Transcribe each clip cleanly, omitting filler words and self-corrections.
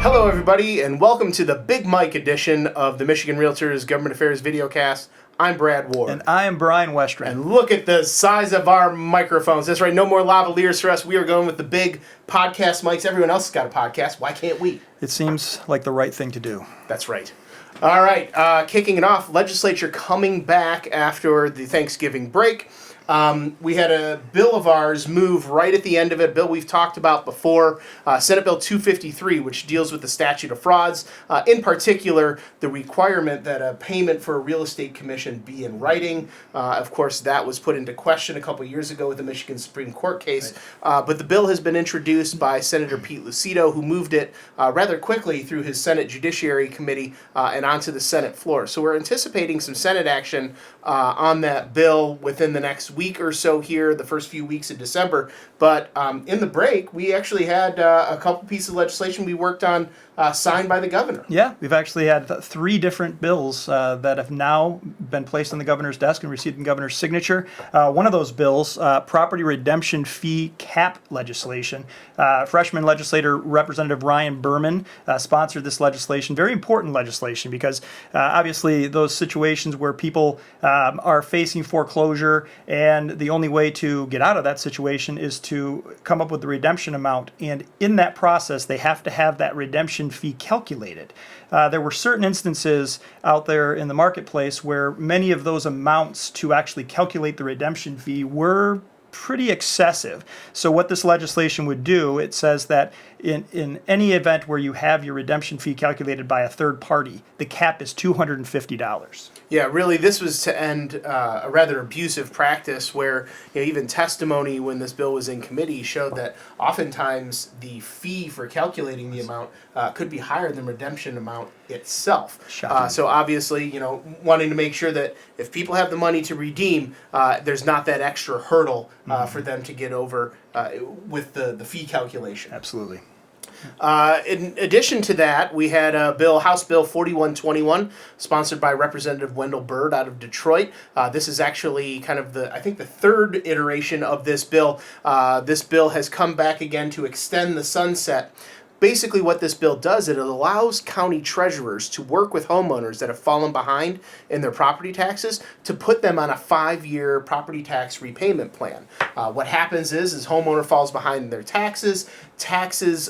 Hello, everybody, and welcome to the Big Mike edition of the Michigan Realtors Government Affairs Videocast. I'm Brad Ward. And I am Brian Westron. And look at the size of our microphones. That's right, no more lavaliers for us. We are going with the big podcast mics. Everyone else has got a podcast. Why can't we? It seems like the right thing to do. That's right. All right, kicking it off, legislature coming back after the Thanksgiving break. We had a bill of ours move right at the end of it, a bill we've talked about before, Senate Bill 253, which deals with the statute of frauds, in particular, the requirement that a payment for a real estate commission be in writing. Of course, that was put into question a couple years ago with the Michigan Supreme Court case, but the bill has been introduced by Senator Pete Lucido, who moved it rather quickly through his Senate Judiciary Committee and onto the Senate floor. So we're anticipating some Senate action on that bill within the next week or so here, the first few weeks of December. But in the break, we actually had a couple pieces of legislation we worked on signed by the governor. Yeah, we've actually had three different bills that have now been placed on the governor's desk and received the governor's signature. One of those bills, property redemption fee cap legislation. Freshman legislator Representative Ryan Berman sponsored this legislation. Very important legislation because obviously those situations where people are facing foreclosure and the only way to get out of that situation is to come up with the redemption amount. And in that process, they have to have that redemption fee calculated. There were certain instances out there in the marketplace where many of those amounts to actually calculate the redemption fee were pretty excessive. So what this legislation would do, it says that in any event where you have your redemption fee calculated by a third party, the cap is $250. Yeah, really, this was to end a rather abusive practice where even testimony when this bill was in committee showed that oftentimes the fee for calculating the amount could be higher than redemption amount itself. So obviously, wanting to make sure that if people have the money to redeem, there's not that extra hurdle for them to get over with the fee calculation. Absolutely. In addition to that, we had a bill, House Bill 4121, sponsored by Representative Wendell Bird out of Detroit. This is actually kind of the third iteration of this bill. This bill has come back again to extend the sunset. Basically what this bill does, it allows county treasurers to work with homeowners that have fallen behind in their property taxes to put them on a 5-year property tax repayment plan. What happens is homeowner falls behind in their taxes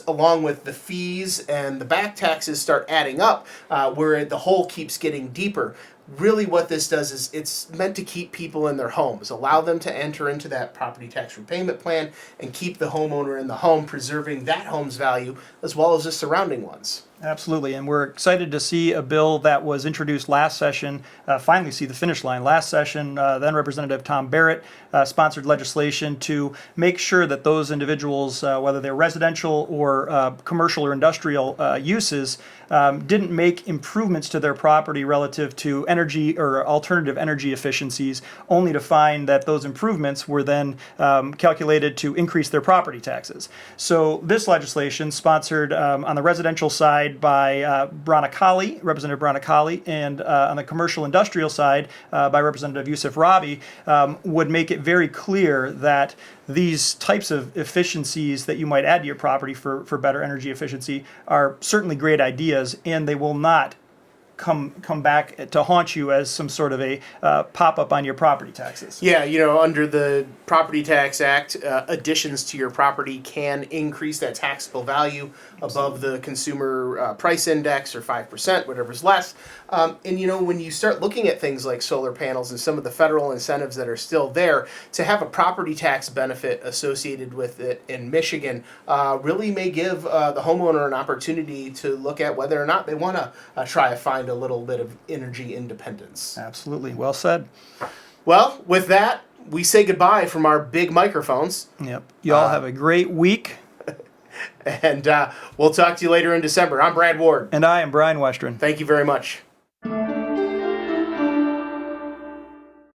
along with the fees and the back taxes start adding up where the hole keeps getting deeper. Really what this does is it's meant to keep people in their homes, allow them to enter into that property tax repayment plan and keep the homeowner in the home, preserving that home's value as well as the surrounding ones. Absolutely, and we're excited to see a bill that was introduced last session finally see the finish line. Last session, then Representative Tom Barrett sponsored legislation to make sure that those individuals, whether they're residential or commercial or industrial uses, didn't make improvements to their property relative to energy or alternative energy efficiencies, only to find that those improvements were then calculated to increase their property taxes. So this legislation, sponsored on the residential side by Representative Bronicali, and on the commercial industrial side by Representative Yusuf Rabi, would make it very clear that these types of efficiencies that you might add to your property for better energy efficiency are certainly great ideas, and they will not come back to haunt you as some sort of a pop-up on your property taxes. Yeah, under the Property Tax Act, additions to your property can increase that taxable value above the consumer price index or 5%, whatever's less. And when you start looking at things like solar panels and some of the federal incentives that are still there, to have a property tax benefit associated with it in Michigan really may give the homeowner an opportunity to look at whether or not they want to try to find a little bit of energy independence. Absolutely. Well said. Well, with that, we say goodbye from our big microphones. Yep. You all have a great week. And we'll talk to you later in December. I'm Brad Ward. And I am Brian Westron. Thank you very much.